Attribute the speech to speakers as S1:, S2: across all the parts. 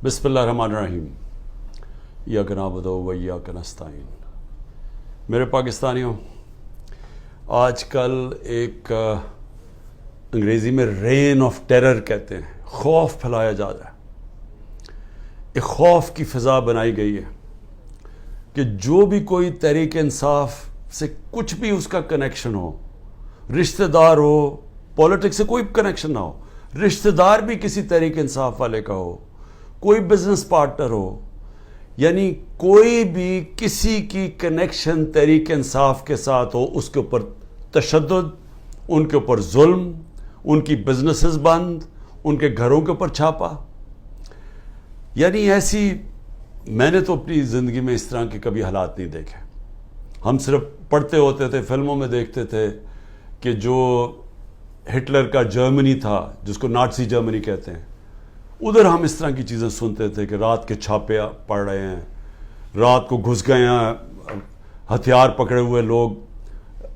S1: بسم اللہ الرحمن الرحیم ایاک نعبد و ایاک نستعین۔ میرے پاکستانیوں، آج کل ایک انگریزی میں رین آف ٹیرر کہتے ہیں، خوف پھیلایا جا رہا ہے۔ ایک خوف کی فضا بنائی گئی ہے کہ جو بھی کوئی تحریک انصاف سے کچھ بھی اس کا کنیکشن ہو، رشتہ دار ہو، پولیٹکس سے کوئی کنیکشن نہ ہو، رشتہ دار بھی کسی تحریک انصاف والے کا ہو، کوئی بزنس پارٹنر ہو، یعنی کوئی بھی کسی کی کنیکشن تحریک انصاف کے ساتھ ہو، اس کے اوپر تشدد، ان کے اوپر ظلم، ان کی بزنسز بند، ان کے گھروں کے اوپر چھاپا۔ یعنی ایسی میں نے تو اپنی زندگی میں اس طرح کے کبھی حالات نہیں دیکھے۔ ہم صرف پڑھتے ہوتے تھے، فلموں میں دیکھتے تھے کہ جو ہٹلر کا جرمنی تھا، جس کو نازی جرمنی کہتے ہیں، ادھر ہم اس طرح کی چیزیں سنتے تھے کہ رات کے چھاپے پڑ رہے ہیں، رات کو گھس گئے ہیں ہتھیار پکڑے ہوئے لوگ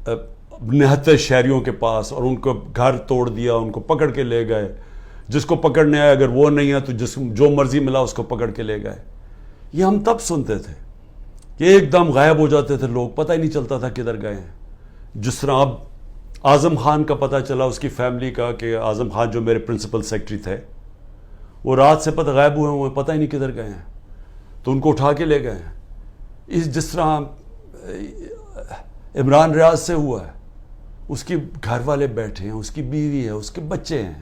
S1: 79 شہریوں کے پاس، اور ان کو گھر توڑ دیا، ان کو پکڑ کے لے گئے۔ جس کو پکڑنے آئے، اگر وہ نہیں ہے تو جو مرضی ملا اس کو پکڑ کے لے گئے۔ یہ ہم تب سنتے تھے کہ ایک دم غائب ہو جاتے تھے لوگ، پتہ ہی نہیں چلتا تھا کدھر گئے ہیں۔ جس طرح اب اعظم خان کا پتہ چلا، اس کی فیملی کا، کہ اعظم خان جو میرے پرنسپل سیکرٹری تھے، وہ رات سے پتہ غائب ہوئے پتہ ہی نہیں کدھر گئے ہیں، تو ان کو اٹھا کے لے گئے ہیں۔ جس طرح عمران ریاض سے ہوا ہے، اس کی گھر والے بیٹھے ہیں، اس کی بیوی ہے، اس کے بچے ہیں،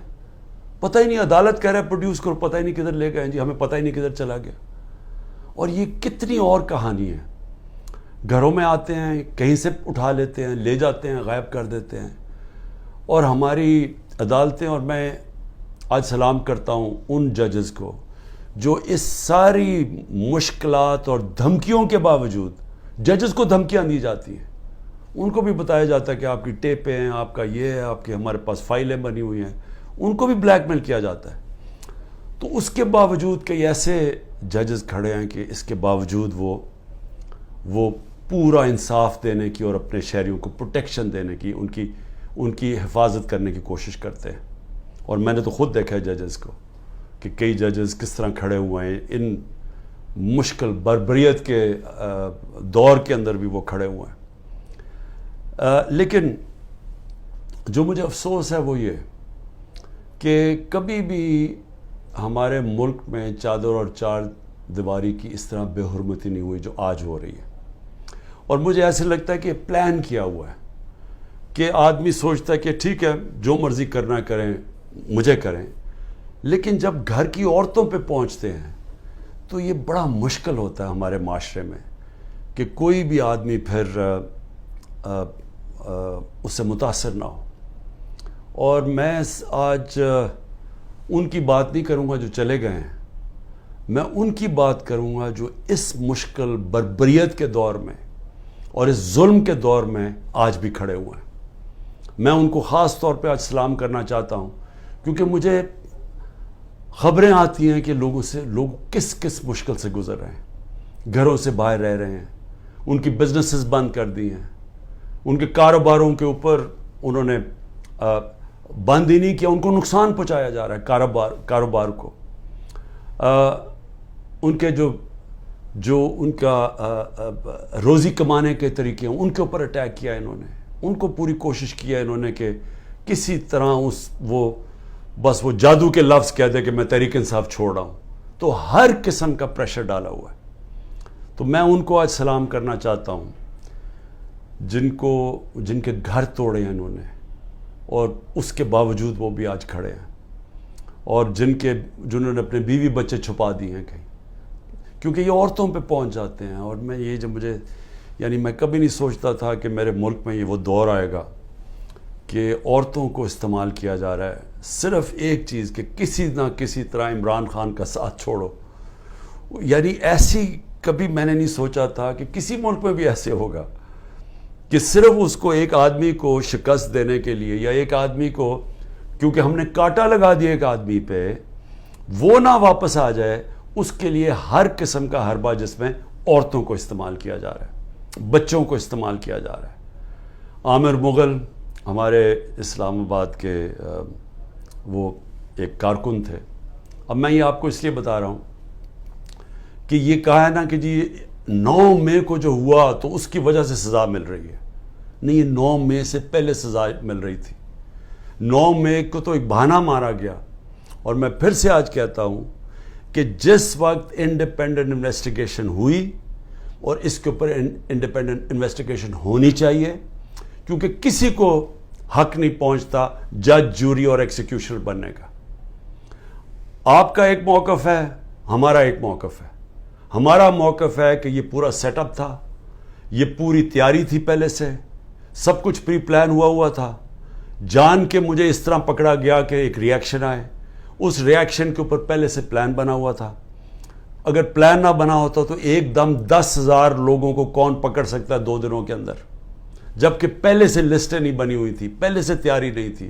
S1: پتہ ہی نہیں، عدالت کہہ رہا ہے پروڈیوس کرو، پتہ ہی نہیں کدھر لے گئے ہیں جی، ہمیں پتہ ہی نہیں کدھر چلا گیا۔ اور یہ کتنی اور کہانی ہے۔ گھروں میں آتے ہیں، کہیں سے اٹھا لیتے ہیں، لے جاتے ہیں، غائب کر دیتے ہیں۔ اور ہماری عدالتیں، اور میں آج سلام کرتا ہوں ان ججز کو جو اس ساری مشکلات اور دھمکیوں کے باوجود، ججز کو دھمکیاں دی جاتی ہیں، ان کو بھی بتایا جاتا ہے کہ آپ کی ٹیپیں ہیں، آپ کا یہ ہے، آپ کی ہمارے پاس فائلیں بنی ہوئی ہیں، ان کو بھی بلیک میل کیا جاتا ہے۔ تو اس کے باوجود کئی ایسے ججز کھڑے ہیں کہ اس کے باوجود وہ پورا انصاف دینے کی اور اپنے شہریوں کو پروٹیکشن دینے کی، ان کی حفاظت کرنے کی کوشش کرتے ہیں۔ اور میں نے تو خود دیکھا ہے ججز کو کہ کئی ججز کس طرح کھڑے ہوئے ہیں، ان مشکل بربریت کے دور کے اندر بھی وہ کھڑے ہوئے ہیں۔ لیکن جو مجھے افسوس ہے وہ یہ کہ کبھی بھی ہمارے ملک میں چادر اور چار دیواری کی اس طرح بے حرمتی نہیں ہوئی جو آج ہو رہی ہے۔ اور مجھے ایسے لگتا ہے کہ پلان کیا ہوا ہے، کہ آدمی سوچتا ہے کہ ٹھیک ہے جو مرضی کرنا کریں، مجھے کریں، لیکن جب گھر کی عورتوں پہ پہنچتے ہیں تو یہ بڑا مشکل ہوتا ہے ہمارے معاشرے میں کہ کوئی بھی آدمی پھر اس سے متاثر نہ ہو۔ اور میں آج ان کی بات نہیں کروں گا جو چلے گئے ہیں، میں ان کی بات کروں گا جو اس مشکل بربریت کے دور میں اور اس ظلم کے دور میں آج بھی کھڑے ہوئے ہیں۔ میں ان کو خاص طور پہ آج سلام کرنا چاہتا ہوں، کیونکہ مجھے خبریں آتی ہیں کہ لوگ کس مشکل سے گزر رہے ہیں، گھروں سے باہر رہ رہے ہیں، ان کی بزنسز بند کر دی ہیں، ان کے کاروباروں کے اوپر انہوں نے بند ہی نہیں کیا، ان کو نقصان پہنچایا جا رہا ہے کاروبار کو۔ ان کے جو ان کا روزی کمانے کے طریقے ہیں، ان کے اوپر اٹیک کیا انہوں نے، ان کو پوری کوشش کیا انہوں نے کہ کسی طرح بس وہ جادو کے لفظ کہہ دے کہ میں تحریک انصاف چھوڑ رہا ہوں۔ تو ہر قسم کا پریشر ڈالا ہوا ہے۔ تو میں ان کو آج سلام کرنا چاہتا ہوں جن کے گھر توڑے ہیں انہوں نے، اور اس کے باوجود وہ بھی آج کھڑے ہیں، اور جنہوں نے اپنے بیوی بچے چھپا دیے ہیں کہیں، کیونکہ یہ عورتوں پہ پہنچ جاتے ہیں۔ اور میں کبھی نہیں سوچتا تھا کہ میرے ملک میں یہ وہ دور آئے گا کہ عورتوں کو استعمال کیا جا رہا ہے صرف ایک چیز، کہ کسی نہ کسی طرح عمران خان کا ساتھ چھوڑو۔ یعنی ایسی کبھی میں نے نہیں سوچا تھا کہ کسی ملک میں بھی ایسے ہوگا کہ صرف اس کو ایک آدمی کو شکست دینے کے لیے، یا ایک آدمی کو کیونکہ ہم نے کانٹا لگا دیا ایک آدمی پہ، وہ نہ واپس آ جائے، اس کے لیے ہر قسم کا حربہ جس میں عورتوں کو استعمال کیا جا رہا ہے، بچوں کو استعمال کیا جا رہا ہے۔ عامر مغل ہمارے اسلام آباد کے وہ ایک کارکن تھے۔ اب میں یہ آپ کو اس لیے بتا رہا ہوں کہ یہ کہا ہے نا کہ جی 9 مئی کو جو ہوا تو اس کی وجہ سے سزا مل رہی ہے. نہیں, یہ 9 مئی سے پہلے سزا مل رہی تھی. 9 مئی کو تو ایک بہانہ مارا گیا. اور میں پھر سے آج کہتا ہوں کہ جس وقت انڈیپینڈنٹ انویسٹیگیشن ہوئی, اور اس کے اوپر انڈیپینڈنٹ انویسٹیگیشن ہونی چاہیے, کیونکہ کسی کو حق نہیں پہنچتا جج, جوری اور ایکسیکیوشنر بننے کا. آپ کا ایک موقف ہے, ہمارا ایک موقف ہے. ہمارا موقف ہے کہ یہ پورا سیٹ اپ تھا, یہ پوری تیاری تھی, پہلے سے سب کچھ پری پلان ہوا تھا. جان کے مجھے اس طرح پکڑا گیا کہ ایک ریاکشن آئے, اس ریاکشن کے اوپر پہلے سے پلان بنا ہوا تھا. اگر پلان نہ بنا ہوتا تو ایک دم 10,000 لوگوں کو کون پکڑ سکتا ہے 2 دنوں کے اندر, جبکہ پہلے سے لسٹیں نہیں بنی ہوئی تھی, پہلے سے تیاری نہیں تھی,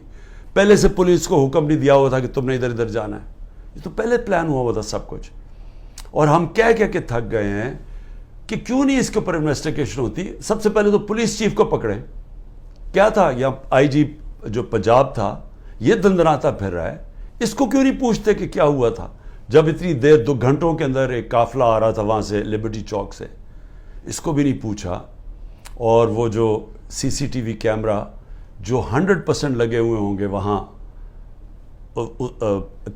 S1: پہلے سے پولیس کو حکم نہیں دیا ہوا تھا کہ تم نے ادھر ادھر جانا ہے. یہ تو پہلے پلان ہوا تھا سب کچھ. اور ہم کہہ کے تھک گئے ہیں کہ کیوں نہیں اس کے اوپر انویسٹیگیشن ہوتی. سب سے پہلے تو پولیس چیف کو پکڑے. کیا تھا, یا آئی جی جو پنجاب تھا یہ دندناتا پھر رہا ہے, اس کو کیوں نہیں پوچھتے کہ کیا ہوا تھا, جب اتنی دیر 2 گھنٹوں کے اندر ایک قافلہ آ رہا تھا وہاں سے لبرٹی چوک سے. اس کو بھی نہیں پوچھا. اور وہ جو سی سی ٹی وی کیمرہ جو 100% لگے ہوئے ہوں گے وہاں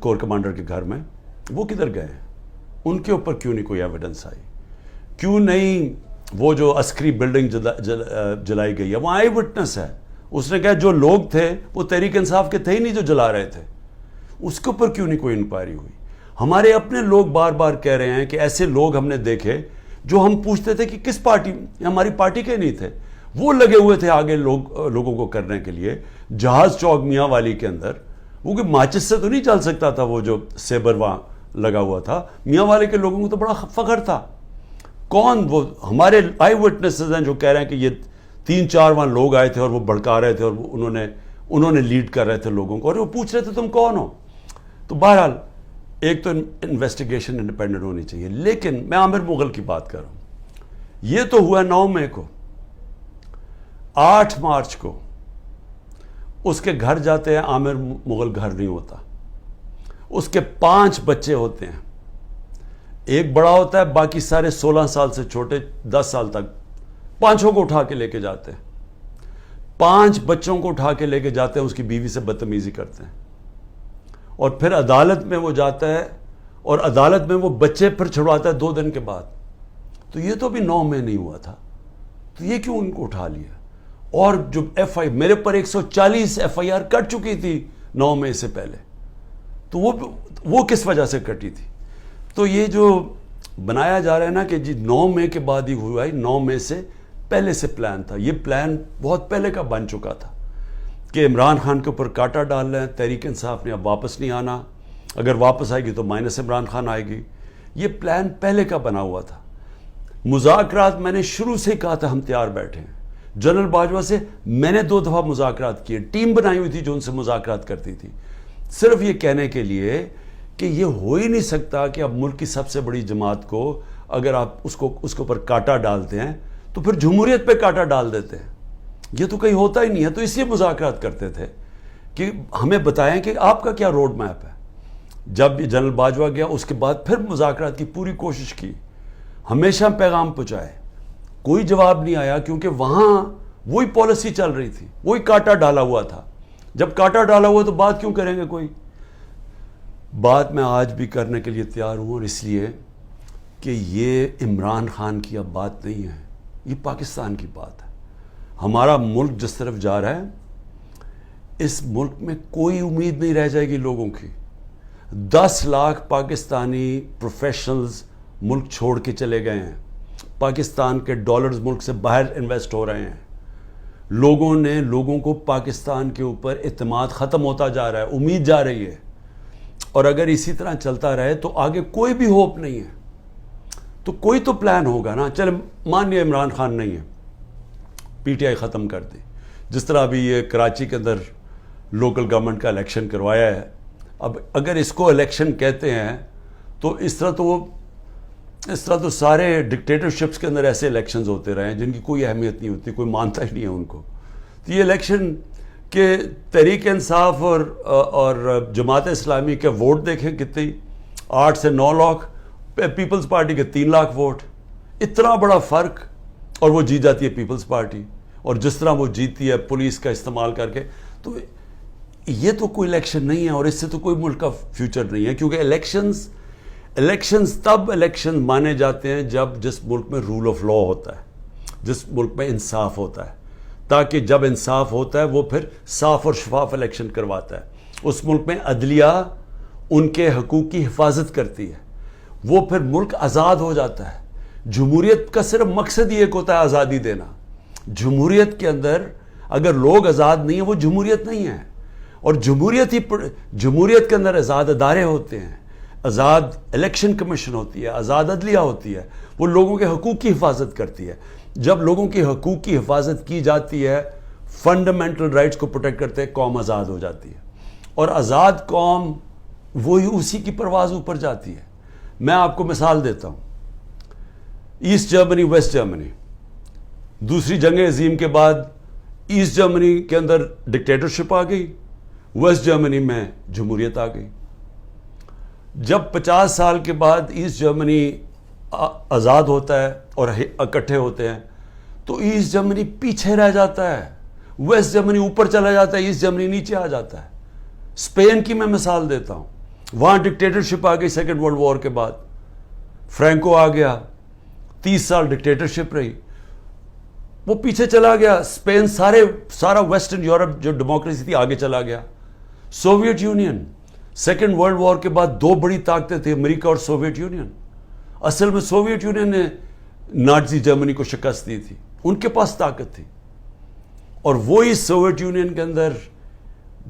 S1: کور کمانڈر کے گھر میں, وہ کدھر گئے؟ ان کے اوپر کیوں نہیں کوئی ایویڈنس آئی؟ کیوں نہیں وہ جو عسکری بلڈنگ جلائی گئی ہے, وہ آئی وٹنس ہے, اس نے کہا جو لوگ تھے وہ تحریک انصاف کے تھے ہی نہیں جو جلا رہے تھے, اس کے اوپر کیوں نہیں کوئی انکوائری ہوئی؟ ہمارے اپنے لوگ بار بار کہہ رہے ہیں کہ ایسے لوگ ہم نے دیکھے جو ہم پوچھتے تھے کہ کس پارٹی, ہماری پارٹی کے نہیں تھے, وہ لگے ہوئے تھے آگے لوگوں کو کرنے کے لیے. جہاز چوک میاں والی کے اندر وہ کہ ماچس سے تو نہیں چل سکتا تھا, وہ جو سیبر وہاں لگا ہوا تھا, میاں والے کے لوگوں کو تو بڑا فخر تھا. کون وہ ہمارے آئی وٹنسز ہیں جو کہہ رہے ہیں کہ یہ 3-4 وہاں لوگ آئے تھے اور وہ بھڑکا رہے تھے اور انہوں نے لیڈ کر رہے تھے لوگوں کو, اور وہ پوچھ رہے تھے تم کون ہو. تو بہرحال ایک تو انویسٹیگیشن انڈیپینڈنٹ ہونی چاہیے. لیکن میں عامر مغل کی بات کر رہا ہوں. یہ تو ہوا 9 مئی کو. 8 مارچ کو اس کے گھر جاتے ہیں, عامر مغل گھر نہیں ہوتا. اس کے 5 بچے ہوتے ہیں, ایک بڑا ہوتا ہے, باقی سارے 16 سال سے چھوٹے 10 سال تک. 5 کو اٹھا کے لے کے جاتے ہیں, 5 بچوں کو اٹھا کے لے کے جاتے ہیں, اس کی بیوی سے بدتمیزی کرتے ہیں, اور پھر عدالت میں وہ جاتا ہے, اور عدالت میں وہ بچے پھر چھڑواتا ہے 2 دن کے بعد. تو یہ تو بھی 9 مئی نہیں ہوا تھا, تو یہ کیوں ان کو اٹھا لیا؟ اور جو میرے پر 140 FIR کٹ چکی تھی 9 مئی سے پہلے, تو وہ کس وجہ سے کٹی تھی؟ تو یہ جو بنایا جا رہا ہے نا کہ جی 9 مئی کے بعد ہی ہوا ہے, 9 مئی سے پہلے سے پلان تھا. یہ پلان بہت پہلے کا بن چکا تھا کہ عمران خان کے اوپر کاٹا ڈال رہے ہیں. تحریک انصاف نے اب واپس نہیں آنا, اگر واپس آئے گی تو مائنس عمران خان آئے گی. یہ پلان پہلے کا بنا ہوا تھا. مذاکرات میں نے شروع سے کہا تھا ہم تیار بیٹھے ہیں. جنرل باجوہ سے میں نے 2 دفعہ مذاکرات کیے, ٹیم بنائی ہوئی تھی جو ان سے مذاکرات کرتی تھی, صرف یہ کہنے کے لیے کہ یہ ہو ہی نہیں سکتا کہ اب ملک کی سب سے بڑی جماعت کو اگر آپ اس کے اوپر کاٹا ڈالتے ہیں تو پھر جمہوریت پہ کاٹا ڈال دیتے ہیں. یہ تو کہیں ہوتا ہی نہیں ہے. تو اس لیے مذاکرات کرتے تھے کہ ہمیں بتائیں کہ آپ کا کیا روڈ میپ ہے. جب جنرل باجوہ گیا اس کے بعد پھر مذاکرات کی پوری کوشش کی, ہمیشہ پیغام پہنچائے, کوئی جواب نہیں آیا, کیونکہ وہاں وہی پالیسی چل رہی تھی, وہی کاٹا ڈالا ہوا تھا. جب کاٹا ڈالا ہوا تو بات کیوں کریں گے کوئی؟ بات میں آج بھی کرنے کے لیے تیار ہوں, اور اس لیے کہ یہ عمران خان کی اب بات نہیں ہے, یہ پاکستان کی بات ہے. ہمارا ملک جس طرف جا رہا ہے, اس ملک میں کوئی امید نہیں رہ جائے گی لوگوں کی. 10 لاکھ پاکستانی پروفیشنلز ملک چھوڑ کے چلے گئے ہیں, پاکستان کے ڈالرز ملک سے باہر انویسٹ ہو رہے ہیں. لوگوں کو پاکستان کے اوپر اعتماد ختم ہوتا جا رہا ہے, امید جا رہی ہے. اور اگر اسی طرح چلتا رہے تو آگے کوئی بھی ہوپ نہیں ہے. تو کوئی تو پلان ہوگا نا. چلے مان لیا عمران خان نہیں ہے, پی ٹی آئی ختم کر دی. جس طرح ابھی یہ کراچی کے اندر لوکل گورنمنٹ کا الیکشن کروایا ہے, اب اگر اس کو الیکشن کہتے ہیں تو اس طرح تو سارے ڈکٹیٹرشپس کے اندر ایسے الیکشنز ہوتے رہے ہیں جن کی کوئی اہمیت نہیں ہوتی, کوئی مانتا ہی نہیں ہے ان کو. تو یہ الیکشن کہ تحریک انصاف اور جماعت اسلامی کے ووٹ دیکھیں کتنی, 8 سے 9 لاکھ, پیپلز پارٹی کے 3 لاکھ ووٹ، اتنا بڑا فرق، اور وہ جیت جاتی ہے پیپلز پارٹی. اور جس طرح وہ جیتی ہے پولیس کا استعمال کر کے، تو یہ تو کوئی الیکشن نہیں ہے، اور اس سے تو کوئی ملک کا فیوچر نہیں ہے. کیونکہ الیکشنز تب الیکشن مانے جاتے ہیں جب جس ملک میں رول آف لا ہوتا ہے، جس ملک میں انصاف ہوتا ہے. تاکہ جب انصاف ہوتا ہے وہ پھر صاف اور شفاف الیکشن کرواتا ہے. اس ملک میں عدلیہ ان کے حقوق کی حفاظت کرتی ہے، وہ پھر ملک آزاد ہو جاتا ہے. جمہوریت کا صرف مقصد ہی ایک ہوتا ہے، آزادی دینا. جمہوریت کے اندر اگر لوگ آزاد نہیں ہیں وہ جمہوریت نہیں ہے. اور جمہوریت کے اندر آزاد ادارے ہوتے ہیں، آزاد الیکشن کمیشن ہوتی ہے، آزاد عدلیہ ہوتی ہے، وہ لوگوں کے حقوق کی حفاظت کرتی ہے. جب لوگوں کے حقوق کی حفاظت کی جاتی ہے، فنڈامنٹل رائٹس کو پروٹیکٹ کرتے ہیں، قوم آزاد ہو جاتی ہے. اور آزاد قوم وہی اسی کی پرواز اوپر جاتی ہے. میں آپ کو مثال دیتا ہوں. ایسٹ جرمنی، ویسٹ جرمنی، دوسری جنگ عظیم کے بعد ایسٹ جرمنی کے اندر ڈکٹیٹرشپ آ گئی، ویسٹ جرمنی میں جمہوریت آ گئی. جب 50 سال کے بعد ایسٹ جرمنی آزاد ہوتا ہے اور اکٹھے ہوتے ہیں تو ایسٹ جرمنی پیچھے رہ جاتا ہے، ویسٹ جرمنی اوپر چلا جاتا ہے، ایسٹ جرمنی نیچے آ جاتا ہے. اسپین کی میں مثال دیتا ہوں. وہاں ڈکٹیٹرشپ آ گئی سیکنڈ ورلڈ وار کے بعد، فرینکو آ گیا، 30 سال ڈکٹیٹرشپ رہی، وہ پیچھے چلا گیا. اسپین سارا ویسٹرن یورپ جو ڈیموکریسی تھی آگے چلا گیا. Soviet Union, second world war کے بعد 2 بڑی طاقتیں تھیں، امریکہ اور سوویت یونین. اصل میں سوویت یونین نے نازی جرمنی کو شکست دی تھی، ان کے پاس طاقت تھی. اور وہی سوویت یونین کے اندر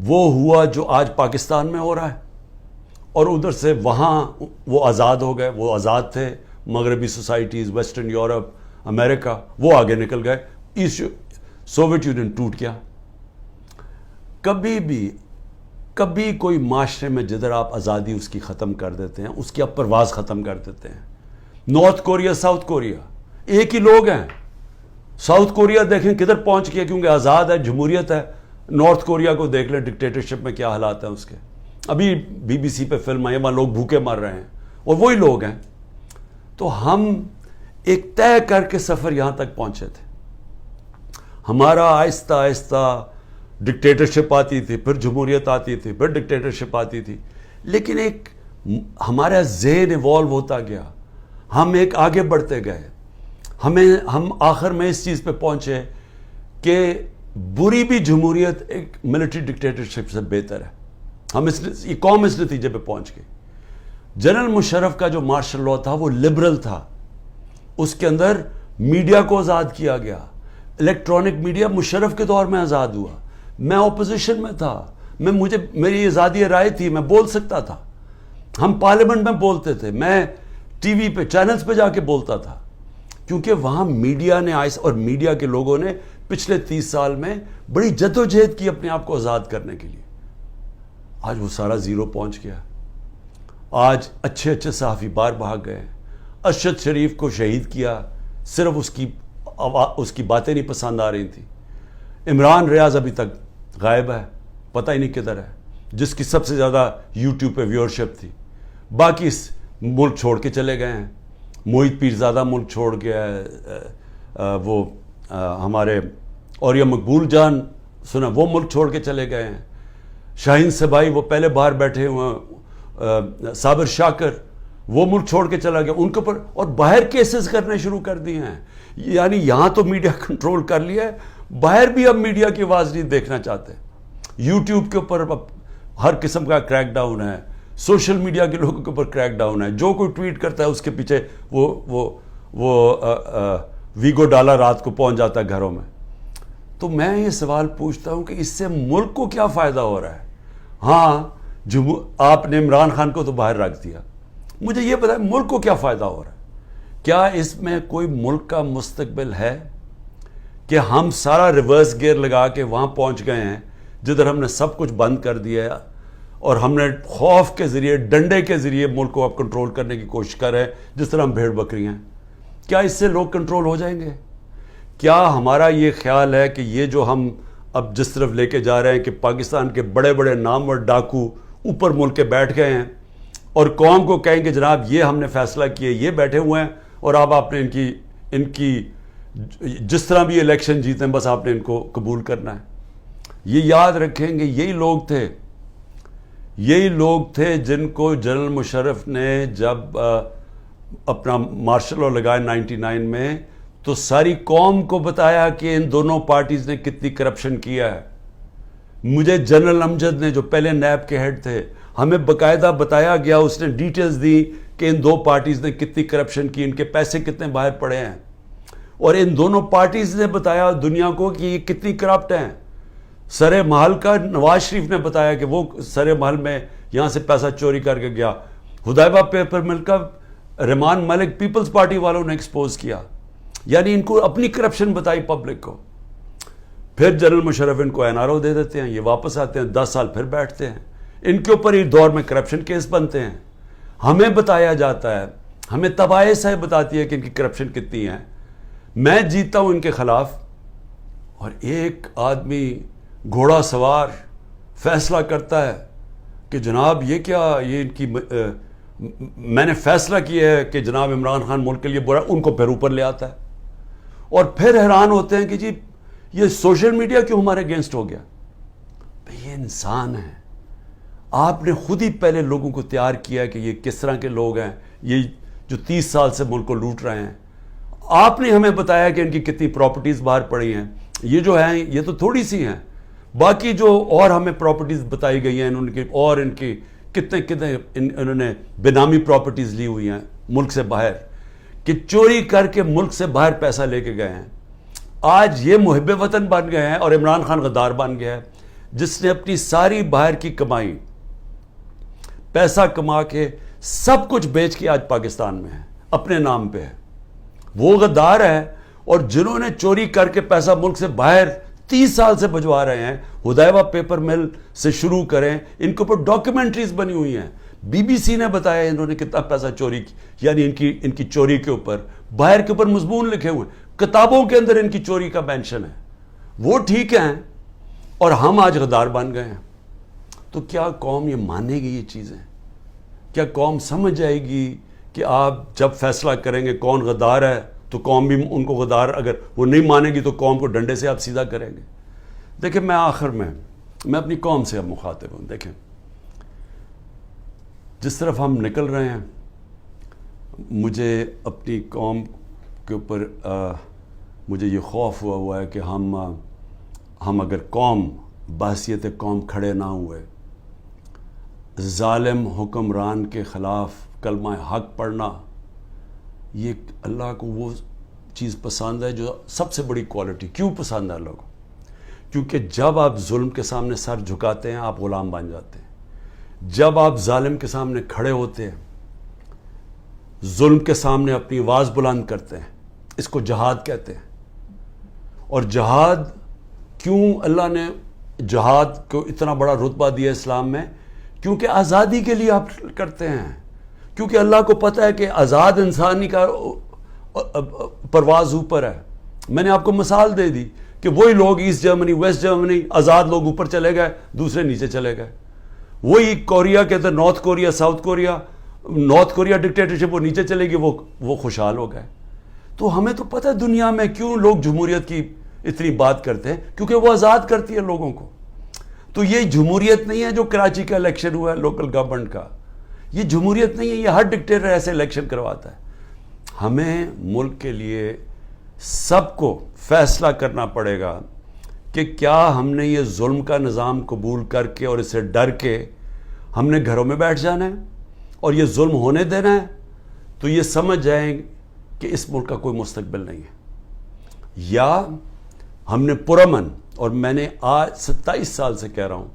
S1: وہ ہوا جو آج پاکستان میں ہو رہا ہے. اور ادھر سے وہاں وہ آزاد ہو گئے، وہ آزاد تھے. مغربی سوسائٹیز، ویسٹرن یورپ، امریکہ، وہ آگے نکل گئے. سوویت یونین ٹوٹ گیا. کبھی کوئی معاشرے میں جدھر آپ آزادی اس کی ختم کر دیتے ہیں، اس کی آپ پرواز ختم کر دیتے ہیں. نارتھ کوریا، ساؤتھ کوریا ایک ہی لوگ ہیں. ساؤتھ کوریا دیکھیں کدھر پہنچ گیا، کیونکہ آزاد ہے، جمہوریت ہے. نارتھ کوریا کو دیکھ لیں ڈکٹیٹرشپ میں کیا حالات ہیں اس کے. ابھی BBC پہ فلم آئی، وہاں لوگ بھوکے مر رہے ہیں، اور وہی لوگ ہیں. تو ہم ایک طے کر کے سفر یہاں تک پہنچے تھے. ہمارا آہستہ آہستہ ڈکٹیٹرشپ آتی تھی، پھر جمہوریت آتی تھی، پھر ڈکٹیٹرشپ آتی تھی. لیکن ایک ہمارا ذہن ایوالو ہوتا گیا، ہم ایک آگے بڑھتے گئے. ہم آخر میں اس چیز پہ پہنچے کہ بری بھی جمہوریت ایک ملٹری ڈکٹیٹرشپ سے بہتر ہے. یہ قوم اس نتیجے پہ پہنچ گئی. جنرل مشرف کا جو مارشل لا تھا وہ لبرل تھا. اس کے اندر میڈیا کو آزاد کیا گیا. الیکٹرانک میڈیا مشرف کے دور میں آزاد ہوا. میں اپوزیشن میں تھا، میری آزادی رائے تھی، میں بول سکتا تھا. ہم پارلیمنٹ میں بولتے تھے، میں ٹی وی پہ چینلز پہ جا کے بولتا تھا. کیونکہ وہاں میڈیا نے اور میڈیا کے لوگوں نے پچھلے 30 سال میں بڑی جدوجہد کی اپنے آپ کو آزاد کرنے کے لیے. آج وہ سارا زیرو پہنچ گیا. آج اچھے صحافی باہر بھاگ گئے. ارشد شریف کو شہید کیا، صرف اس کی باتیں نہیں پسند آ رہی تھیں. عمران ریاض ابھی تک غائب ہے، پتہ ہی نہیں کدھر ہے، جس کی سب سے زیادہ یوٹیوب پہ ویورشپ تھی. باقی ملک چھوڑ کے چلے گئے ہیں. موہت پیرزادہ ملک چھوڑ گیا ہے. وہ ہمارے اور یہ مقبول جان سنا وہ ملک چھوڑ کے چلے گئے ہیں. شاہین سبائی وہ پہلے باہر بیٹھے ہوئے. صابر شاکر وہ ملک چھوڑ کے چلا گیا. ان کے اوپر اور باہر کیسز کرنے شروع کر دیے ہیں. یعنی یہاں تو میڈیا کنٹرول کر لیا ہے، باہر بھی اب میڈیا کی آواز نہیں دیکھنا چاہتے. یوٹیوب کے اوپر اب ہر قسم کا کریک ڈاؤن ہے. سوشل میڈیا کے لوگوں کے اوپر کریک ڈاؤن ہے. جو کوئی ٹویٹ کرتا ہے اس کے پیچھے وہ ویگو ڈالا رات کو پہنچ جاتا ہے گھروں میں. تو میں یہ سوال پوچھتا ہوں کہ اس سے ملک کو کیا فائدہ ہو رہا ہے؟ ہاں آپ نے عمران خان کو تو باہر رکھ دیا. مجھے یہ بتائیں ملک کو کیا فائدہ ہو رہا ہے؟ کیا اس میں کوئی ملک کا مستقبل ہے کہ ہم سارا ریورس گیئر لگا کے وہاں پہنچ گئے ہیں جدھر ہم نے سب کچھ بند کر دیا ہے اور ہم نے خوف کے ذریعے، ڈنڈے کے ذریعے ملک کو اب کنٹرول کرنے کی کوشش کر رہے ہیں، جس طرح ہم بھیڑ بکری ہیں. کیا اس سے لوگ کنٹرول ہو جائیں گے؟ کیا ہمارا یہ خیال ہے کہ یہ جو ہم اب جس طرف لے کے جا رہے ہیں کہ پاکستان کے بڑے بڑے نامور ڈاکو اوپر ملک کے بیٹھ گئے ہیں اور قوم کو کہیں کہ جناب یہ ہم نے فیصلہ کیا، یہ بیٹھے ہوئے ہیں اور اب آپ نے ان کی جس طرح بھی الیکشن جیتے ہیں بس آپ نے ان کو قبول کرنا ہے. یہ یاد رکھیں گے یہی لوگ تھے جن کو جنرل مشرف نے جب اپنا مارشل لاء لگایا 99 میں تو ساری قوم کو بتایا کہ ان دونوں پارٹیز نے کتنی کرپشن کیا ہے. مجھے جنرل امجد نے جو پہلے نیب کے ہیڈ تھے ہمیں باقاعدہ بتایا گیا، اس نے ڈیٹیلز دی کہ ان دو پارٹیز نے کتنی کرپشن کی، ان کے پیسے کتنے باہر پڑے ہیں، اور ان دونوں پارٹیز نے بتایا دنیا کو کہ یہ کتنی کرپٹ ہیں. سر محل کا نواز شریف نے بتایا کہ وہ سر محل میں یہاں سے پیسہ چوری کر کے گیا. حدیبہ پیپر مل کا رحمان ملک پیپلز پارٹی والوں نے ایکسپوز کیا. یعنی ان کو اپنی کرپشن بتائی پبلک کو. پھر جنرل مشرف ان کو NRO دے دیتے ہیں، یہ واپس آتے ہیں، 10 سال پھر بیٹھتے ہیں، ان کے اوپر ہی دور میں کرپشن کیس بنتے ہیں. ہمیں بتایا جاتا ہے، ہمیں تباہی سے بتاتی ہے کہ ان کی کرپشن کتنی ہے. میں جیتا ہوں ان کے خلاف، اور ایک آدمی گھوڑا سوار فیصلہ کرتا ہے کہ جناب یہ کیا، یہ ان کی میں نے فیصلہ کیا ہے کہ جناب عمران خان ملک کے لیے برا، ان کو پھر اوپر لے آتا ہے. اور پھر حیران ہوتے ہیں کہ جی یہ سوشل میڈیا کیوں ہمارے اگینسٹ ہو گیا. یہ انسان ہے، آپ نے خود ہی پہلے لوگوں کو تیار کیا کہ یہ کس طرح کے لوگ ہیں، یہ جو 30 سال سے ملک کو لوٹ رہے ہیں. آپ نے ہمیں بتایا کہ ان کی کتنی پراپرٹیز باہر پڑی ہیں. یہ جو ہیں یہ تو تھوڑی سی ہیں، باقی جو اور ہمیں پراپرٹیز بتائی گئی ہیں ان کی کتنے انہوں نے بینامی پراپرٹیز لی ہوئی ہیں ملک سے باہر، کہ چوری کر کے ملک سے باہر پیسہ لے کے گئے ہیں. آج یہ محب وطن بن گئے ہیں اور عمران خان غدار بن گیا ہے، جس نے اپنی ساری باہر کی کمائی پیسہ کما کے سب کچھ بیچ کے آج پاکستان میں ہے، اپنے نام پہ ہے. وہ غدار ہے. اور جنہوں نے چوری کر کے پیسہ ملک سے باہر 30 سال سے بھجوا رہے ہیں، حدیبہ پیپر مل سے شروع کریں، ان کے اوپر ڈاکیومنٹریز بنی ہوئی ہیں. BBC نے بتایا انہوں نے کتنا پیسہ چوری کی، یعنی ان کی چوری کے اوپر باہر کے اوپر مضمون لکھے ہوئے ہیں، کتابوں کے اندر ان کی چوری کا مینشن ہے. وہ ٹھیک ہیں اور ہم آج غدار بن گئے ہیں. تو کیا قوم یہ مانے گی یہ چیزیں؟ کیا قوم سمجھ جائے گی کہ آپ جب فیصلہ کریں گے کون غدار ہے تو قوم بھی ان کو غدار، اگر وہ نہیں مانے گی تو قوم کو ڈنڈے سے آپ سیدھا کریں گے؟ دیکھیں میں آخر میں اپنی قوم سے اب مخاطب ہوں. دیکھیں جس طرف ہم نکل رہے ہیں، مجھے اپنی قوم کے اوپر مجھے یہ خوف ہوا ہے کہ ہم اگر قوم بحیثیت قوم کھڑے نہ ہوئے، ظالم حکمران کے خلاف کلمہ حق پڑھنا، یہ اللہ کو وہ چیز پسند ہے جو سب سے بڑی کوالٹی. کیوں پسند ہے اللہ کو؟ کیونکہ جب آپ ظلم کے سامنے سر جھکاتے ہیں آپ غلام بن جاتے ہیں. جب آپ ظالم کے سامنے کھڑے ہوتے ہیں، ظلم کے سامنے اپنی آواز بلند کرتے ہیں، اس کو جہاد کہتے ہیں. اور جہاد کیوں اللہ نے جہاد کو اتنا بڑا رتبہ دیا اسلام میں؟ کیونکہ آزادی کے لیے آپ کرتے ہیں. کیونکہ اللہ کو پتہ ہے کہ آزاد انسانی کا پرواز اوپر ہے. میں نے آپ کو مثال دے دی کہ وہی لوگ ایسٹ جرمنی ویسٹ جرمنی آزاد لوگ اوپر چلے گئے، دوسرے نیچے چلے گئے. وہی کوریا کے اندر north Korea south Korea, north Korea dictatorship وہ نیچے چلے گی، وہ خوشحال ہو گئے. تو ہمیں تو پتہ ہے دنیا میں کیوں لوگ جمہوریت کی اتنی بات کرتے ہیں، کیونکہ وہ آزاد کرتی ہے لوگوں کو. تو یہ جمہوریت نہیں ہے جو کراچی کا الیکشن ہوا ہے لوکل گورنمنٹ کا، یہ جمہوریت نہیں ہے. یہ ہر ڈکٹیٹر ایسے الیکشن کرواتا ہے. ہمیں ملک کے لیے سب کو فیصلہ کرنا پڑے گا کہ کیا ہم نے یہ ظلم کا نظام قبول کر کے اور اسے ڈر کے ہم نے گھروں میں بیٹھ جانا ہے اور یہ ظلم ہونے دینا ہے. تو یہ سمجھ جائیں کہ اس ملک کا کوئی مستقبل نہیں ہے، یا ہم نے پرامن، اور میں نے آج 27 سال سے کہہ رہا ہوں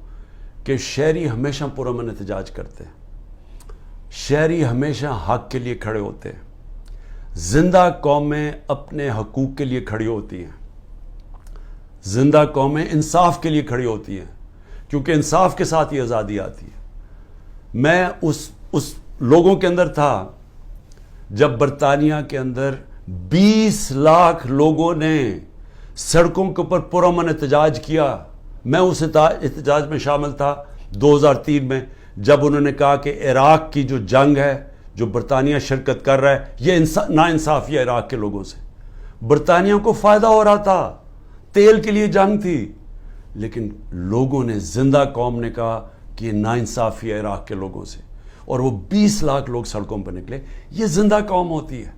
S1: کہ شہری ہمیشہ پرامن احتجاج کرتے ہیں، شہری ہمیشہ حق کے لیے کھڑے ہوتے ہیں. زندہ قومیں اپنے حقوق کے لیے کھڑی ہوتی ہیں، زندہ قومیں انصاف کے لیے کھڑی ہوتی ہیں، کیونکہ انصاف کے ساتھ ہی آزادی آتی ہے. میں اس لوگوں کے اندر تھا جب برطانیہ کے اندر 20 لاکھ لوگوں نے سڑکوں کے اوپر پرامن احتجاج کیا. میں اس احتجاج میں شامل تھا 2003 میں، جب انہوں نے کہا کہ عراق کی جو جنگ ہے جو برطانیہ شرکت کر رہا ہے یہ ناانصافی ہے عراق کے لوگوں سے. برطانیہ کو فائدہ ہو رہا تھا, تیل کے لیے جنگ تھی, لیکن لوگوں نے, زندہ قوم نے کہا کہ یہ ناانصافی ہے عراق کے لوگوں سے, اور وہ 20 لاکھ لوگ سڑکوں پر نکلے. یہ زندہ قوم ہوتی ہے.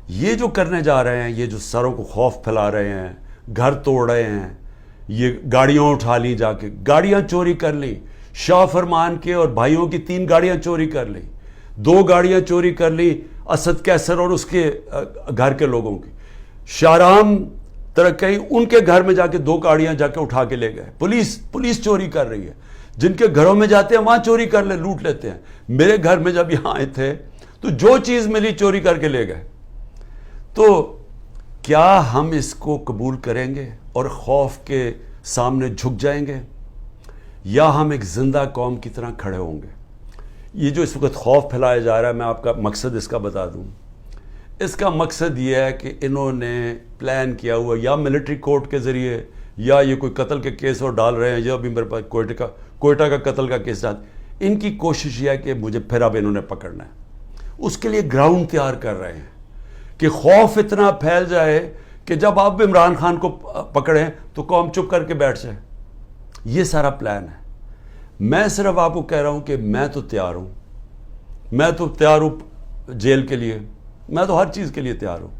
S1: یہ جو کرنے جا رہے ہیں, یہ جو سروں کو خوف پھیلا رہے ہیں, گھر توڑ رہے ہیں, یہ گاڑیاں اٹھا لی, جا کے گاڑیاں چوری کر لی, شاہ فرمان کے اور بھائیوں کی 3 گاڑیاں چوری کر لی, 2 گاڑیاں چوری کر لی اسد کیسر اور اس کے گھر کے لوگوں کی. شاہرام ترکئی ان کے گھر میں جا کے 2 گاڑیاں جا کے اٹھا کے لے گئے. پولیس چوری کر رہی ہے. جن کے گھروں میں جاتے ہیں وہاں چوری کر لوٹ لیتے ہیں. میرے گھر میں جب یہاں آئے تھے تو جو چیز ملی چوری کر کے لے گئے. تو کیا ہم اس کو قبول کریں گے اور خوف کے سامنے جھک جائیں گے, یا ہم ایک زندہ قوم کی طرح کھڑے ہوں گے؟ یہ جو اس وقت خوف پھیلایا جا رہا ہے, میں آپ کا مقصد اس کا بتا دوں. اس کا مقصد یہ ہے کہ انہوں نے پلان کیا ہوا, یا ملٹری کورٹ کے ذریعے, یا یہ کوئی قتل کے کیس اور ڈال رہے ہیں, یا ابھی میرے پاس کوئٹہ کا قتل کا کیس ڈال. ان کی کوشش یہ ہے کہ مجھے پھر اب انہوں نے پکڑنا ہے. اس کے لیے گراؤنڈ تیار کر رہے ہیں کہ خوف اتنا پھیل جائے کہ جب آپ عمران خان کو پکڑیں تو قوم چپ کر کے بیٹھ جائے. یہ سارا پلان ہے. میں صرف آپ کو کہہ رہا ہوں کہ میں تو تیار ہوں, میں تو تیار ہوں جیل کے لیے, میں تو ہر چیز کے لیے تیار ہوں.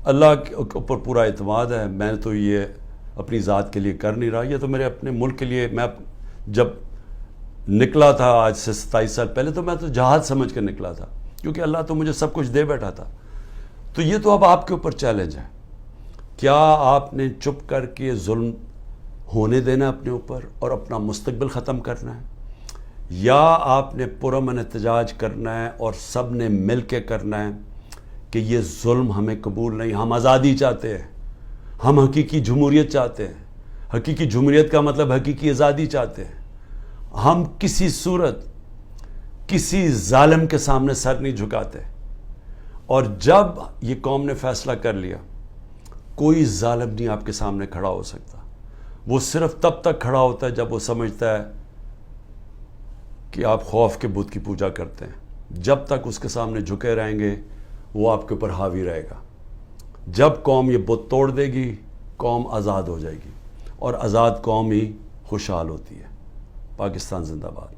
S1: اللہ کے اوپر پورا اعتماد ہے. میں تو یہ اپنی ذات کے لیے کر نہیں رہا, یہ تو میرے اپنے ملک کے لیے. میں جب نکلا تھا آج سے 27 سال پہلے تو میں تو جہاد سمجھ کر نکلا تھا, کیونکہ اللہ تو مجھے سب کچھ دے بیٹھا تھا. تو یہ تو اب آپ کے اوپر چیلنج ہے. کیا آپ نے چپ کر کے ظلم ہونے دینا اپنے اوپر اور اپنا مستقبل ختم کرنا ہے, یا آپ نے پرامن احتجاج کرنا ہے اور سب نے مل کے کرنا ہے کہ یہ ظلم ہمیں قبول نہیں, ہم آزادی چاہتے ہیں, ہم حقیقی جمہوریت چاہتے ہیں. حقیقی جمہوریت کا مطلب حقیقی آزادی چاہتے ہیں. ہم کسی صورت کسی ظالم کے سامنے سر نہیں جھکاتے. اور جب یہ قوم نے فیصلہ کر لیا, کوئی ظالم نہیں آپ کے سامنے کھڑا ہو سکتا. وہ صرف تب تک کھڑا ہوتا ہے جب وہ سمجھتا ہے کہ آپ خوف کے بت کی پوجا کرتے ہیں. جب تک اس کے سامنے جھکے رہیں گے وہ آپ کے اوپر حاوی رہے گا. جب قوم یہ بت توڑ دے گی, قوم آزاد ہو جائے گی, اور آزاد قوم ہی خوشحال ہوتی ہے. پاکستان زندہ باد.